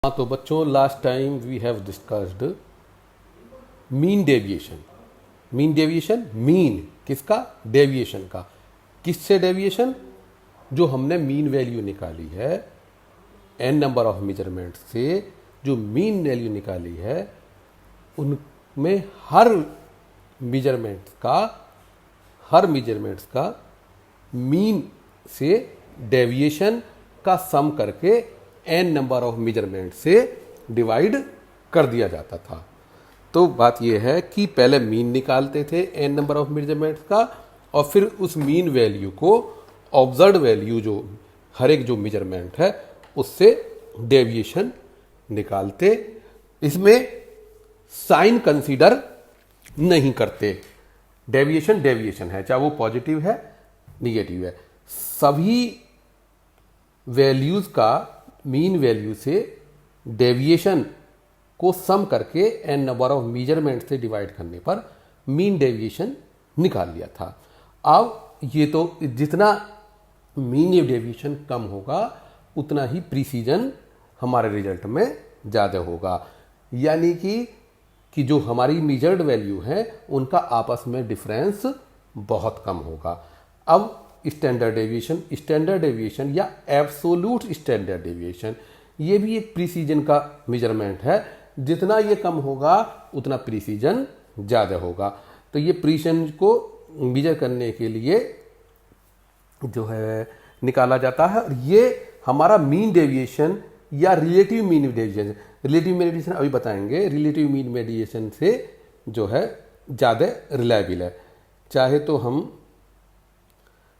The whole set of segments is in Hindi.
हाँ तो बच्चों, last time we have discussed mean deviation. Mean deviation, mean किसका? डेविएशन का। किससे डेविएशन? जो हमने मीन वैल्यू निकाली है एन नंबर ऑफ मेजरमेंट से, जो मीन वैल्यू निकाली है उनमें हर मेजरमेंट्स का मीन से डेविएशन का सम करके एन नंबर ऑफ मेजरमेंट से डिवाइड कर दिया जाता था। तो बात यह है कि पहले मीन निकालते थे एन नंबर ऑफ मेजरमेंट्स का, और फिर उस मीन वैल्यू को ऑब्जर्व वैल्यू जो हर एक जो मेजरमेंट है उससे डेविएशन निकालते। इसमें साइन कंसीडर नहीं करते। डेविएशन है, चाहे वो पॉजिटिव है निगेटिव है, सभी वैल्यूज का मीन वैल्यू से डेविएशन को सम करके एन नंबर ऑफ मेजरमेंट से डिवाइड करने पर मीन डेविएशन निकाल लिया था। अब ये तो जितना मीन डेविएशन कम होगा उतना ही प्रिसीजन हमारे रिजल्ट में ज़्यादा होगा, यानी कि जो हमारी मेजर्ड वैल्यू है उनका आपस में डिफरेंस बहुत कम होगा। अब स्टैंडर्ड डेविएशन या एब्सोल्यूट स्टैंडर्ड डेविएशन, ये भी एक प्रिसीजन का मेजरमेंट है। जितना ये कम होगा उतना प्रिसीजन ज़्यादा होगा। तो ये प्रिसीजन को मेजर करने के लिए जो है निकाला जाता है, और ये हमारा मीन डेविएशन या रिलेटिव मीन डेविएशन अभी बताएंगे। रिलेटिव मीन डेविएशन से जो है ज़्यादा रिलायबल है। चाहे तो हम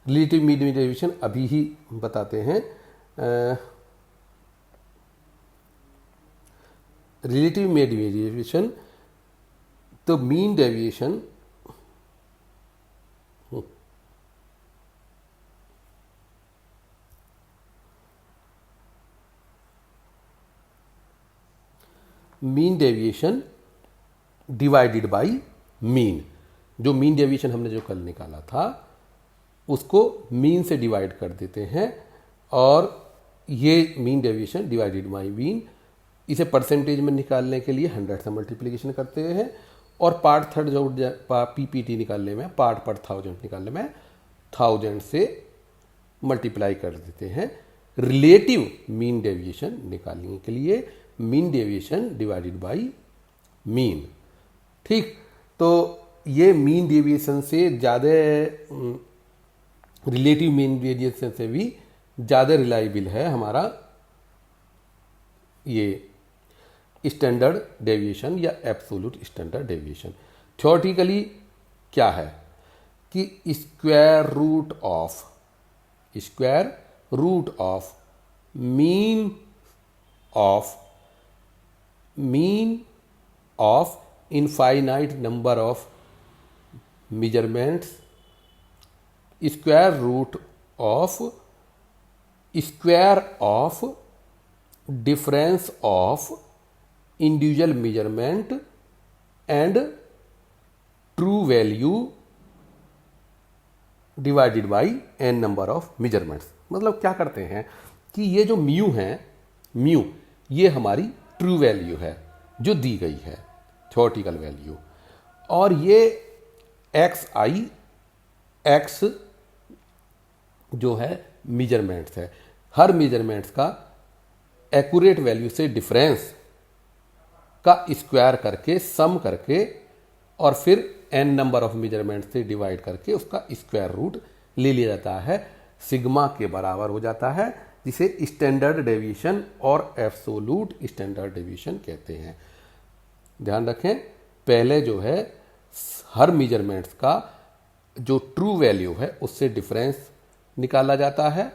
रिलेटिव मीन डेविएशन अभी ही बताते हैं। रिलेटिव मीन डेविएशन, तो mean deviation divided by mean. जो मीन डेविएशन हमने जो कल निकाला था उसको मीन से डिवाइड कर देते हैं, और ये mean deviation divided by mean, इसे परसेंटेज में निकालने के लिए 100 से मल्टीप्लिकेशन करते हैं, और पार्ट थर्ड जो पीपीटी निकालने में, पार्ट पर 1000 निकालने में 1000 से मल्टीप्लाई कर देते हैं। रिलेटिव मीन डेविएशन निकालने के लिए mean deviation divided by mean. ठीक, तो ये मीन डेविएशन से ज़्यादा, रिलेटिव मीन डेविएशन से भी ज़्यादा रिलायबल है हमारा ये स्टैंडर्ड डेविएशन या एब्सोल्यूट स्टैंडर्ड डेविएशन। थ्योरेटिकली क्या है कि square root of mean of infinite number of measurements, square of difference of individual measurement and true value divided by N number of measurements. मतलब क्या करते हैं कि ये जो म्यू ये हमारी ट्रू वैल्यू है जो दी गई है, थ्योरेटिकल वैल्यू, और ये एक्स जो है मेजरमेंट्स है। हर मेजरमेंट्स का एक्यूरेट वैल्यू से डिफरेंस का स्क्वायर करके, सम करके, और फिर एन नंबर ऑफ मेजरमेंट से डिवाइड करके उसका स्क्वायर रूट ले लिया जाता है, सिग्मा के बराबर हो जाता है, जिसे स्टैंडर्ड डेविएशन और एब्सोल्यूट स्टैंडर्ड डेविएशन कहते हैं। ध्यान रखें, पहले जो है हर मेजरमेंट्स का जो ट्रू वैल्यू है उससे डिफरेंस निकाला जाता है,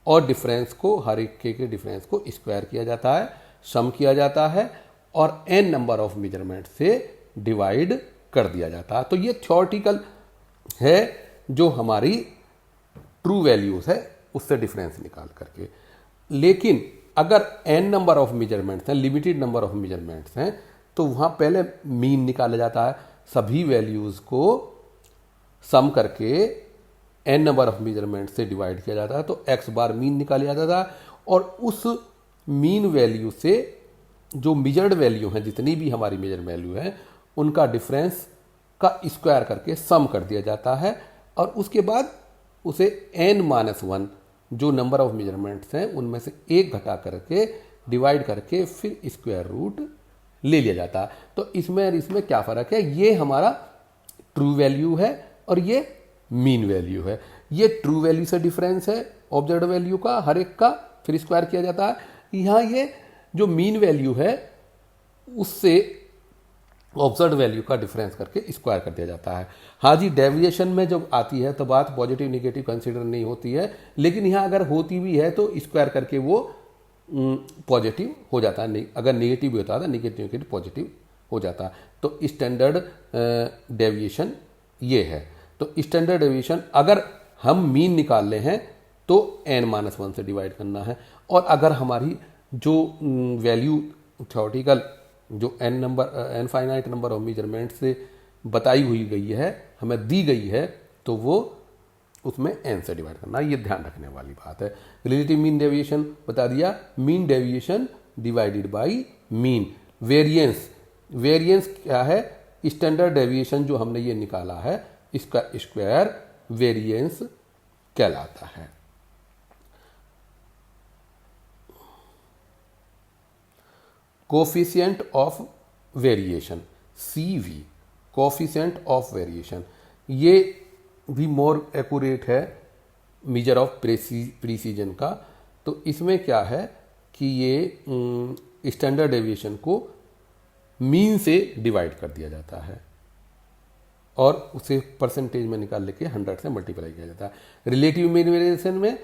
और डिफरेंस को, हर एक के डिफरेंस को स्क्वायर किया जाता है, सम किया जाता है, और एन नंबर ऑफ मेजरमेंट से डिवाइड कर दिया जाता है। तो ये थ्योरेटिकल है, जो हमारी ट्रू वैल्यूज है उससे डिफरेंस निकाल करके। लेकिन अगर एन नंबर ऑफ मेजरमेंट्स हैं, लिमिटेड नंबर ऑफ मेजरमेंट्स हैं, तो वहाँ पहले मीन निकाला जाता है, सभी वैल्यूज़ को सम करके एन नंबर ऑफ मेजरमेंट से डिवाइड किया जाता है, तो एक्स बार मीन निकाला जाता था, और उस मीन वैल्यू से जो मेजर्ड वैल्यू है, जितनी भी हमारी मेजर वैल्यू है, उनका डिफरेंस का स्क्वायर करके सम कर दिया जाता है और उसके बाद उसे n-1 जो नंबर ऑफ मेजरमेंट्स हैं उनमें से एक घटा करके डिवाइड करके फिर स्क्वायर रूट ले लिया जाता है। तो इसमें और इसमें क्या फ़र्क है, ये हमारा ट्रू वैल्यू है और ये मीन वैल्यू है। ये ट्रू वैल्यू से डिफरेंस है ऑब्जर्व्ड वैल्यू का हर एक का, फिर स्क्वायर किया जाता है। यहाँ ये जो मीन वैल्यू है उससे ऑब्जर्व्ड वैल्यू का डिफरेंस करके स्क्वायर कर दिया जाता है। हाँ जी, डेविएशन में जब आती है तो बात पॉजिटिव निगेटिव कंसीडर नहीं होती है, लेकिन यहाँ अगर होती भी है तो स्क्वायर करके वो पॉजिटिव हो जाता है। अगर नेगेटिव भी होता है तो नेगेटिव पॉजिटिव हो जाता है। तो स्टैंडर्ड डेविएशन ये है। तो स्टैंडर्ड डेविएशन अगर हम मीन निकाल ले हैं तो n-1 से डिवाइड करना है, और अगर हमारी जो वैल्यू थ्योरेटिकल जो इनफाइनाइट नंबर ऑफ मेजरमेंट से बताई हुई गई है, हमें दी गई है, तो वो उसमें n से डिवाइड करना, ये ध्यान रखने वाली बात है। रिलेटिव मीन डेविएशन बता दिया, mean deviation divided by mean. Variance, variance क्या है, स्टैंडर्ड डेविएशन जो हमने ये निकाला है इसका स्क्वायर वेरिएंस कहलाता है। Coefficient of variation, CV, coefficient of variation, ये भी मोर एक्यूरेट है मेजर ऑफ प्रिसीजन का। तो इसमें क्या है कि ये स्टैंडर्ड डेविएशन को मीन से डिवाइड कर दिया जाता है और उसे परसेंटेज में निकाल लेके 100 से मल्टीप्लाई किया जाता है। रिलेटिव मीन वेरिएशन में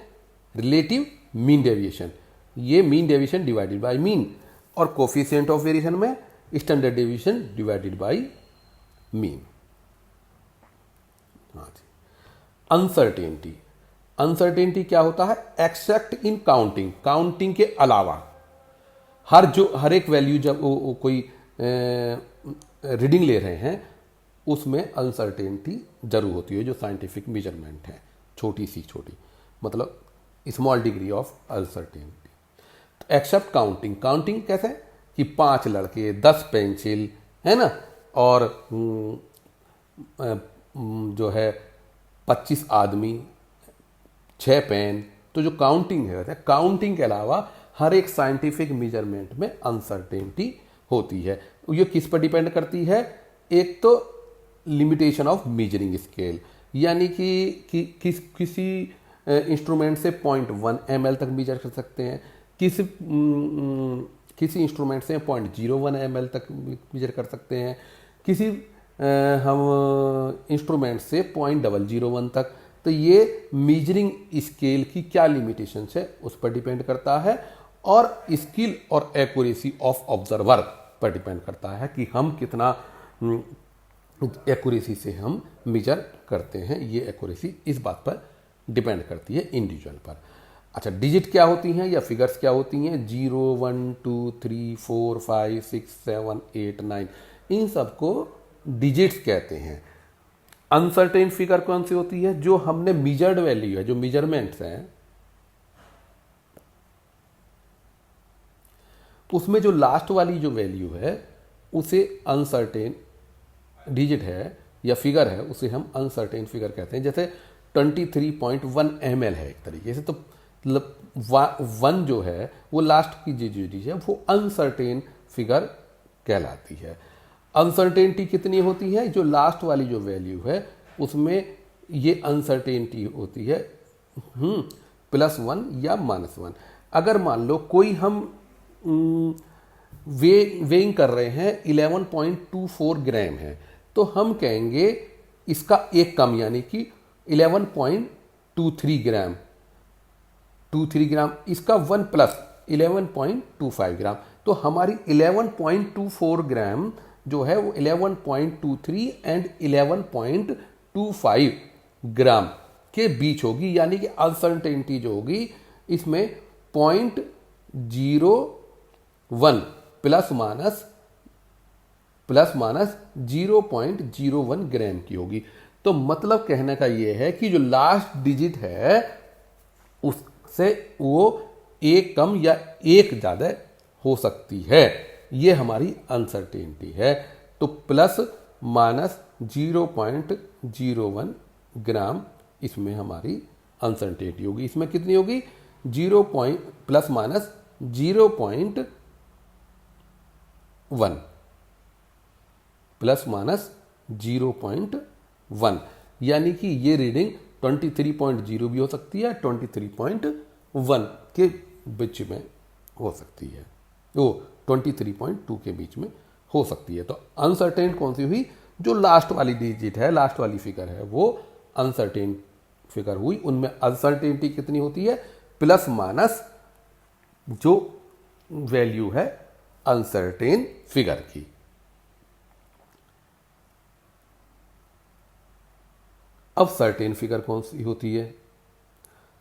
रिलेटिव मीन डेविएशन, ये mean deviation divided by mean, और कोफिशिएंट ऑफ वेरिएशन में standard deviation divided by mean. हाँ जी। अनसर्टेनिटी, अनसर्टेनिटी क्या होता है, एक्सेप्ट इन काउंटिंग, काउंटिंग के अलावा हर एक वैल्यू जब वो कोई रीडिंग ले रहे हैं उसमें अनसर्टेनिटी जरूर होती है। जो साइंटिफिक मेजरमेंट है छोटी सी छोटी, मतलब small degree of uncertainty. Except counting, counting कैसे कि 5 लड़के 10 पेंसिल है ना, और जो है 25 आदमी 6 पेन, तो जो काउंटिंग है काउंटिंग के अलावा हर एक साइंटिफिक मेजरमेंट में अनसर्टेनिटी होती है। ये किस पर डिपेंड करती है, एक तो लिमिटेशन ऑफ मेजरिंग स्केल, यानी कि किसी इंस्ट्रूमेंट से 0.1 ml तक मेजर कर सकते हैं, किसी इंस्ट्रूमेंट से 0.01 ml तक मेजर कर सकते हैं, किसी हम इंस्ट्रूमेंट से 0.001 तक। तो ये मेजरिंग स्केल की क्या लिमिटेशन है उस पर डिपेंड करता है, और स्किल और एक्यूरेसी ऑफ ऑब्जर्वर पर डिपेंड करता है कि हम कितना एक्यूरेसी से हम मेजर करते हैं। ये एक्यूरेसी इस बात पर डिपेंड करती है इंडिविजुअल पर। अच्छा, डिजिट क्या होती हैं या फिगर्स क्या होती हैं, 0 1 2 3 4 5 6 7 8 9, इन सबको डिजिट्स कहते हैं। अनसर्टेन फिगर कौन सी होती है, जो हमने मेजर्ड वैल्यू है, जो मेजरमेंट्स हैं उसमें जो लास्ट वाली जो वैल्यू है उसे अनसर्टेन डिजिट है या फिगर है, उसे हम अनसर्टेन फिगर कहते हैं। जैसे 23.1 ml है एक तरीके से, तो मतलब 1 जो है वो लास्ट की जो डिजिट है वो अनसर्टेन फिगर कहलाती है। अनसर्टेनिटी कितनी होती है, जो लास्ट वाली जो वैल्यू है उसमें ये अनसर्टेनिटी होती है +1 या -1। अगर मान लो कोई हम वेइंग कर रहे हैं 11.24 ग्राम है, तो हम कहेंगे इसका एक कम, यानी कि 11.23 ग्राम, 23 ग्राम, इसका 1 प्लस 11.25 ग्राम। तो हमारी 11.24 ग्राम जो है वो 11.23 एंड 11.25 ग्राम के बीच होगी, यानी कि अनसर्टेनिटी जो होगी इसमें 0.01 प्लस माइनस 0.01 ग्राम की होगी। तो मतलब कहने का यह है कि जो लास्ट डिजिट है उससे वो एक कम या एक ज़्यादा हो सकती है, ये हमारी अनसर्टेनिटी है। तो प्लस माइनस 0.01 ग्राम इसमें हमारी अनसर्टेनिटी होगी। इसमें कितनी होगी? प्लस माइनस 0.1 प्लस माइनस 0.1, यानी कि ये रीडिंग 23.0 भी हो सकती है, 23.1 के बीच में हो सकती है, वो 23.2 के बीच में हो सकती है। तो अनसर्टेन कौन सी हुई? जो लास्ट वाली डिजिट है, लास्ट वाली फिगर है, वो अनसर्टेन फिगर हुई। उनमें अनसर्टेनिटी कितनी होती है? प्लस माइनस जो वैल्यू है अनसर्टेन फिगर की। अब सर्टेन फिगर कौन सी होती है?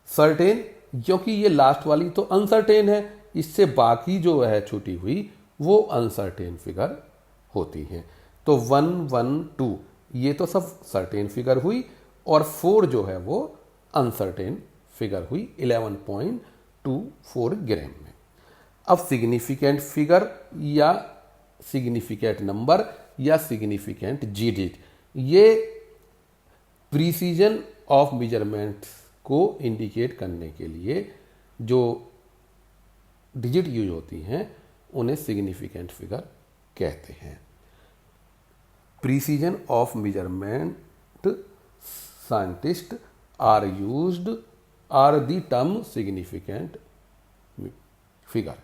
सर्टेन, क्योंकि ये लास्ट वाली तो अनसर्टेन है, इससे बाकी जो है छूटी हुई वो अनसर्टेन फिगर होती हैं। तो 1, 1, 2 ये तो सब सर्टेन फिगर हुई, और 4 जो है वो अनसर्टेन फिगर हुई 11.24 ग्राम में। अब सिग्निफिकेंट फिगर या सिग्निफिकेंट नंबर या सिग्निफिकेंट डिजिट, ये प्रीसीजन ऑफ मेजरमेंट्स को इंडिकेट करने के लिए जो डिजिट यूज होती हैं उन्हें सिग्निफिकेंट फिगर कहते हैं। Precision of measurement scientist are the term significant figure.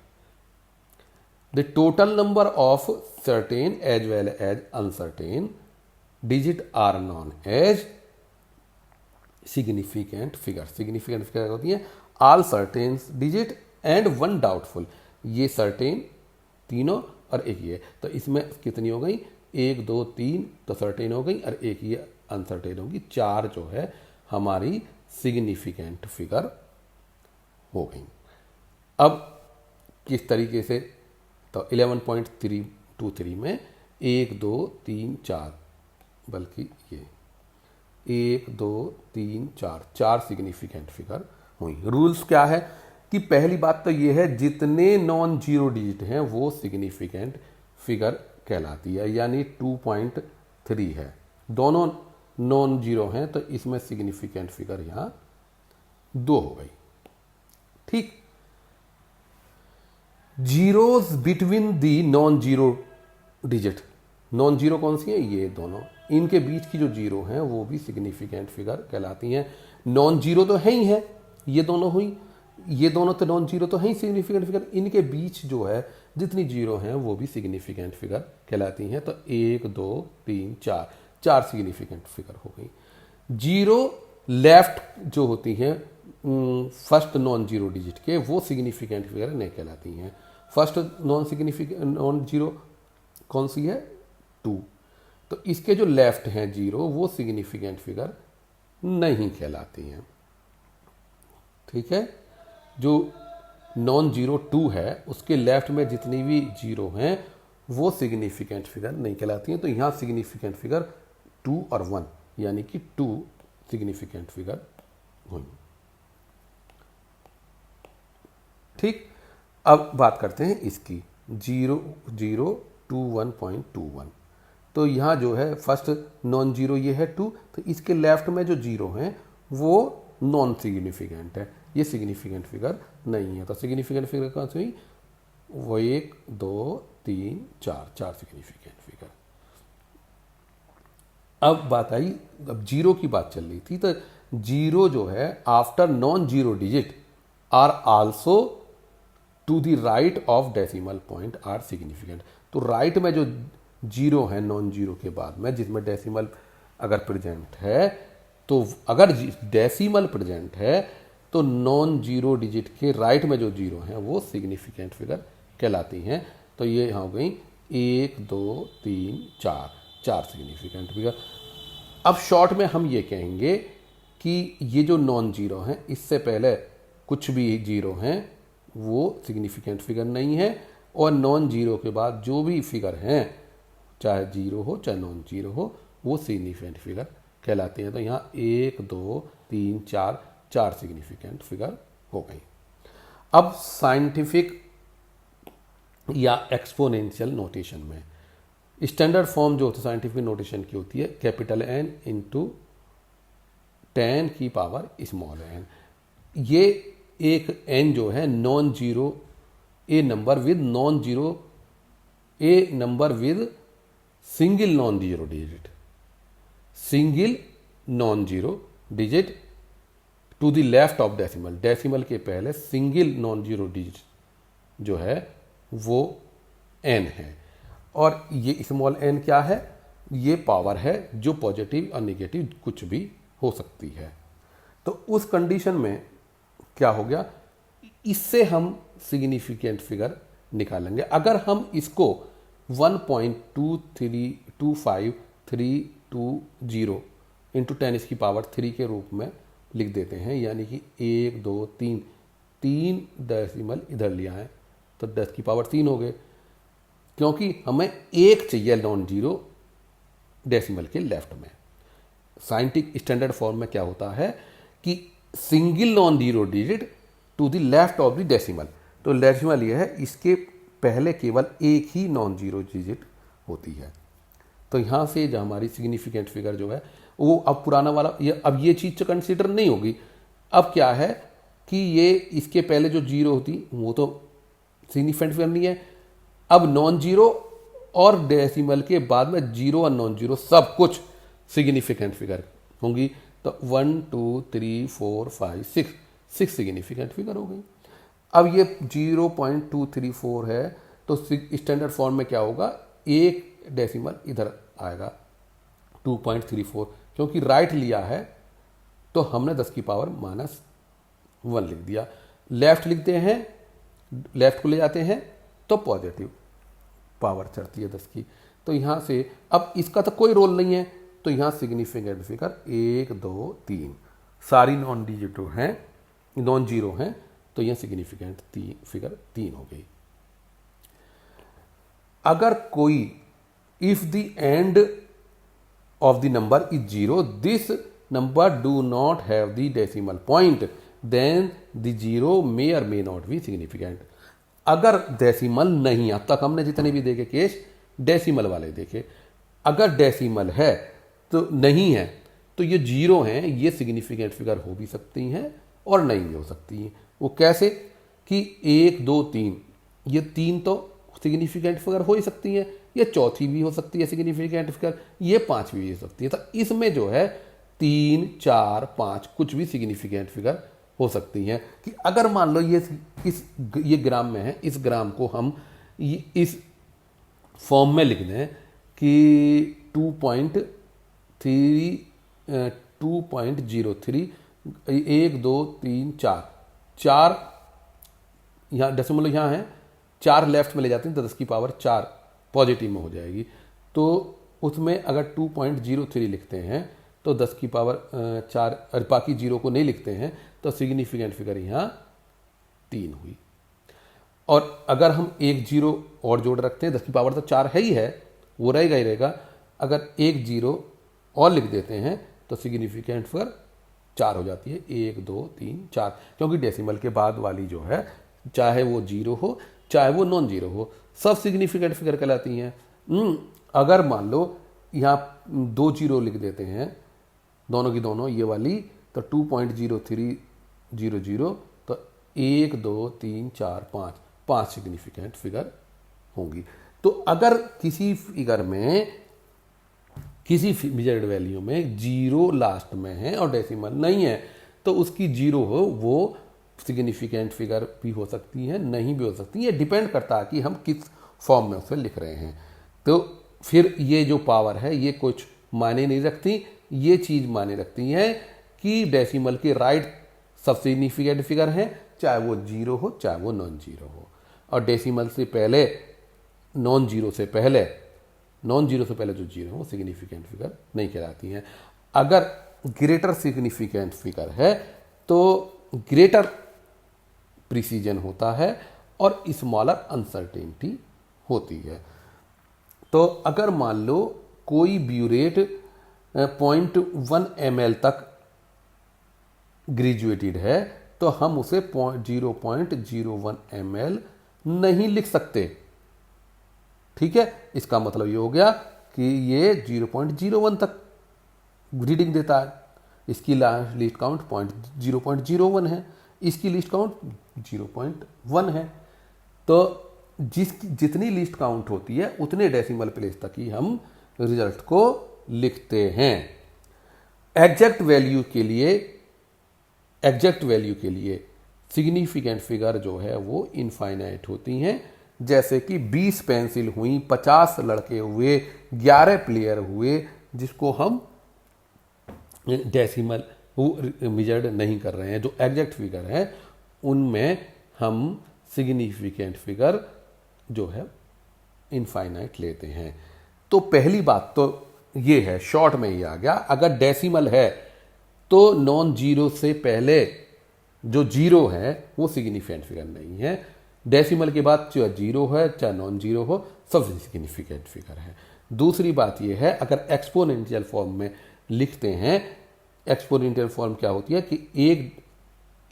The total number of certain as well as uncertain digit are known as significant figure. Significant figure होती है all certain digit and 1 doubtful. ये सर्टेन तीनों और एक ये, तो इसमें कितनी हो गई? 1, 2, 3 तो सर्टेन हो गई, और एक ये अनसर्टेन होगी। 4 जो है हमारी सिग्निफिकेंट फिगर हो गई। अब किस तरीके से? तो 11.323 में 1, 2, 3, 4, बल्कि ये 1, 2, 3, 4 सिग्निफिकेंट फिगर हुई। रूल्स क्या है कि पहली बात तो ये है जितने नॉन जीरो डिजिट हैं वो सिग्निफिकेंट फिगर कहलाती है, यानी 2.3 है, दोनों नॉन जीरो हैं, तो इसमें सिग्निफिकेंट फिगर यहां 2 हो गई। ठीक, zeros between the non zero digit, non zero कौन सी है? ये दोनों, इनके बीच की जो जीरो हैं वो भी सिग्निफिकेंट फिगर कहलाती हैं। नॉन जीरो तो है ही है, ये दोनों हुई, ये दोनों तो नॉन जीरो तो है ही सिग्निफिकेंट फिगर, इनके बीच जो है जितनी जीरो हैं वो भी सिग्निफिकेंट फिगर कहलाती हैं। तो 1, 2, 3, 4 सिग्निफिकेंट फिगर हो गई। जीरो लेफ्ट जो होती हैं फर्स्ट नॉन जीरो डिजिट के, वो सिग्निफिकेंट फिगर नहीं कहलाती हैं। फर्स्ट नॉन जीरो कौन सी है? 2, तो इसके जो लेफ्ट हैं जीरो वो सिग्निफिकेंट फिगर नहीं कहलाती हैं। ठीक है, जो नॉन जीरो 2 है उसके लेफ्ट में जितनी भी जीरो हैं वो सिग्निफिकेंट फिगर नहीं कहलाती हैं। तो यहाँ सिग्निफिकेंट फिगर 2 और 1, यानी कि 2 सिग्निफिकेंट फिगर हुई। ठीक, अब बात करते हैं इसकी 0.21। तो यहाँ जो है फर्स्ट नॉन जीरो ये है 2, तो इसके लेफ्ट में जो जीरो हैं वो नॉन सिग्निफिकेंट है, ये सिग्निफिकेंट फिगर नहीं है। तो सिग्निफिकेंट फिगर कौन सी हुई? वो 1, 2, 3, 4 सिग्निफिकेंट फिगर। अब बात आई, अब जीरो की बात चल रही थी, तो जीरो जो है after non zero digit are also to the right of decimal point are significant. तो राइट में जो जीरो है नॉन जीरो के बाद में, जिसमें डेसिमल अगर प्रेजेंट है, तो अगर डेसिमल प्रेजेंट है तो नॉन जीरो डिजिट के राइट में जो जीरो हैं वो सिग्निफिकेंट फिगर कहलाती हैं। तो ये यहाँ हो गई 1, 2, 3, 4 सिग्निफिकेंट फिगर। अब शॉर्ट में हम ये कहेंगे कि ये जो नॉन जीरो हैं, इससे पहले कुछ भी जीरो हैं वो सिग्निफिकेंट फिगर नहीं है, और नॉन जीरो के बाद जो भी फिगर हैं, चाहे जीरो हो चाहे नॉन जीरो हो, वो सिग्निफिकेंट फिगर कहलाते हैं। तो यहाँ 1, 2, 3, 4 सिग्निफिकेंट फिगर हो गई। अब साइंटिफिक या एक्सपोनेंशियल नोटेशन में स्टैंडर्ड फॉर्म जो होती है साइंटिफिक नोटेशन की होती है कैपिटल एन इंटू 10 की पावर स्मॉल एन। ये एक एन जो है non zero a number with single non zero digit to the left of decimal. Decimal के पहले सिंगल नॉन जीरो डिजिट जो है वो एन है। और ये स्मॉल एन क्या है? ये पावर है जो पॉजिटिव और नेगेटिव कुछ भी हो सकती है। तो उस कंडीशन में क्या हो गया, इससे हम सिग्निफिकेंट फिगर निकालेंगे। अगर हम इसको 1.2325320 इंटू 10⁻³ के रूप में लिख देते हैं, यानी कि 1 2 3 डेसिमल इधर लिया है तो 10⁻³ हो गए, क्योंकि हमें एक चाहिए नॉन जीरो डेसिमल के लेफ्ट में। साइंटिफिक स्टैंडर्ड फॉर्म में क्या होता है कि single non zero digit to the left of the decimal. तो डेसिमल ये है, इसके पहले केवल एक ही नॉन जीरो डिजिट होती है। तो यहाँ से जो हमारी सिग्निफिकेंट फिगर जो है वो अब पुराना वाला अब ये चीज़ तो कंसीडर नहीं होगी। अब क्या है कि ये इसके पहले जो जीरो होती वो तो सिग्निफिकेंट फिगर नहीं है। अब नॉन जीरो और डेसिमल के बाद में जीरो और नॉन जीरो सब कुछ सिग्निफिकेंट फिगर होंगी। तो 1 2 3 4 5 6 सिग्निफिकेंट फिगर हो गई। अब ये 0.234 है तो स्टैंडर्ड फॉर्म में क्या होगा, एक डेसिमल इधर आएगा 2.34, क्योंकि राइट लिया है तो हमने 10⁻⁻1 लिख दिया। लेफ्ट लिखते हैं, लेफ्ट को ले जाते हैं तो पॉजिटिव पावर चढ़ती है 10 की। तो यहाँ से अब इसका तो कोई रोल नहीं है, तो यहाँ सिग्निफिकेंट फिगर 1 2 3 सारी नॉन डिजिटो हैं, नॉन जीरो हैं, तो यह सिग्निफिकेंट फिगर 3 हो गई। अगर कोई if the end of the number is zero, this number do not have the decimal point, then the zero may और मे नॉट बी सिग्निफिकेंट। अगर डेसिमल नहीं, अब तक हमने जितने भी देखे केस डेसिमल वाले देखे, अगर डेसिमल है तो नहीं है तो ये जीरो हैं, ये सिग्निफिकेंट फिगर हो भी सकती हैं और नहीं भी हो सकती हैं। वो कैसे कि 1 2 3, ये 3 तो सिग्निफिकेंट फिगर हो ही सकती हैं, ये चौथी भी हो सकती है सिग्निफिकेंट फिगर, ये 5 भी हो सकती है। तो इसमें जो है 3 4 5 कुछ भी सिग्निफिकेंट फिगर हो सकती हैं। कि अगर मान लो ये ग्राम में है, इस ग्राम को हम इस फॉर्म में लिख दें कि 2.03 1 2 3 4 यहाँ डेसिमल यहाँ है, 4 लेफ्ट में ले जाते हैं तो 10⁻⁴ पॉजिटिव में हो जाएगी। तो उसमें अगर 2.03 लिखते हैं तो 10⁻⁴, और बाकी जीरो को नहीं लिखते हैं तो सिग्निफिकेंट फिगर यहाँ 3 हुई। और अगर हम एक जीरो और जोड़ रखते हैं, 10⁻⁴ तो 4 है ही है, वो रहेगा ही रहेगा। अगर एक जीरो और लिख देते हैं तो सिग्निफिकेंट फिगर 4 हो जाती है, 1 2 3 4, क्योंकि डेसिमल के बाद वाली जो है चाहे वो जीरो हो चाहे वो नॉन जीरो हो, सब सिग्निफिकेंट फिगर कहलाती हैं। अगर मान लो यहाँ 2 जीरो लिख देते हैं, दोनों की दोनों ये वाली, तो 2.0300, तो 1 2 3 4 5 सिग्निफिकेंट फिगर होंगी। तो अगर किसी फिगर में किसी मेजर्ड वैल्यू में जीरो लास्ट में है और डेसिमल नहीं है तो उसकी जीरो हो वो सिग्निफिकेंट फिगर भी हो सकती है, नहीं भी हो सकती है, डिपेंड करता है कि हम किस फॉर्म में उसे लिख रहे हैं। तो फिर ये जो पावर है ये कुछ मायने नहीं रखती, ये चीज़ मायने रखती है कि डेसिमल के राइट सब सिग्निफिकेंट फिगर हैं, चाहे वो जीरो हो चाहे वो नॉन जीरो हो। और डेसिमल से पहले नॉन जीरो से पहले जो जीरो हो सिग्निफिकेंट फिगर नहीं कहलाती हैं। अगर ग्रेटर सिग्निफिकेंट फिगर है तो ग्रेटर प्रिसीजन होता है और स्मॉलर अनसर्टेनिटी होती है। तो अगर मान लो कोई ब्यूरेट 0.1 ml तक ग्रेजुएटेड है तो हम उसे 0.01 ml नहीं लिख सकते। ठीक है, इसका मतलब ये हो गया कि ये 0.01 तक रीडिंग देता है। इसकी लिस्ट काउंट 0.01 है, इसकी लिस्ट काउंट 0.1 है। तो जितनी लिस्ट काउंट होती है उतने डेसिमल प्लेस तक ही हम रिजल्ट को लिखते हैं। एग्जैक्ट वैल्यू के लिए सिग्निफिकेंट फिगर जो है वो इनफाइनाइट होती हैं। जैसे कि 20 पेंसिल हुई, 50 लड़के हुए, 11 प्लेयर हुए, जिसको हम डेसिमल मेजर्ड नहीं कर रहे हैं। जो एग्जैक्ट फिगर है उनमें हम सिग्निफिकेंट फिगर जो है इनफाइनाइट लेते हैं। तो पहली बात तो ये है, शॉर्ट में ही आ गया, अगर डेसिमल है तो नॉन जीरो से पहले जो जीरो है वो सिग्निफिकेंट फिगर नहीं है। डेसिमल के बाद चाहे जीरो है चाहे नॉन जीरो हो, सब सिग्निफिकेंट फिगर है। दूसरी बात यह है, अगर एक्सपोनेंशियल फॉर्म में लिखते हैं, एक्सपोनेंशियल फॉर्म क्या होती है कि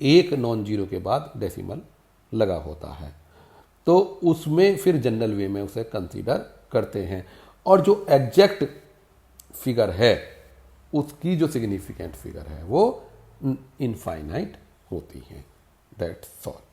एक नॉन जीरो के बाद डेसिमल लगा होता है, तो उसमें फिर जनरल वे में उसे कंसीडर करते हैं। और जो एग्जैक्ट फिगर है उसकी जो सिग्निफिकेंट फिगर है वो इनफाइनाइट होती है। That's all.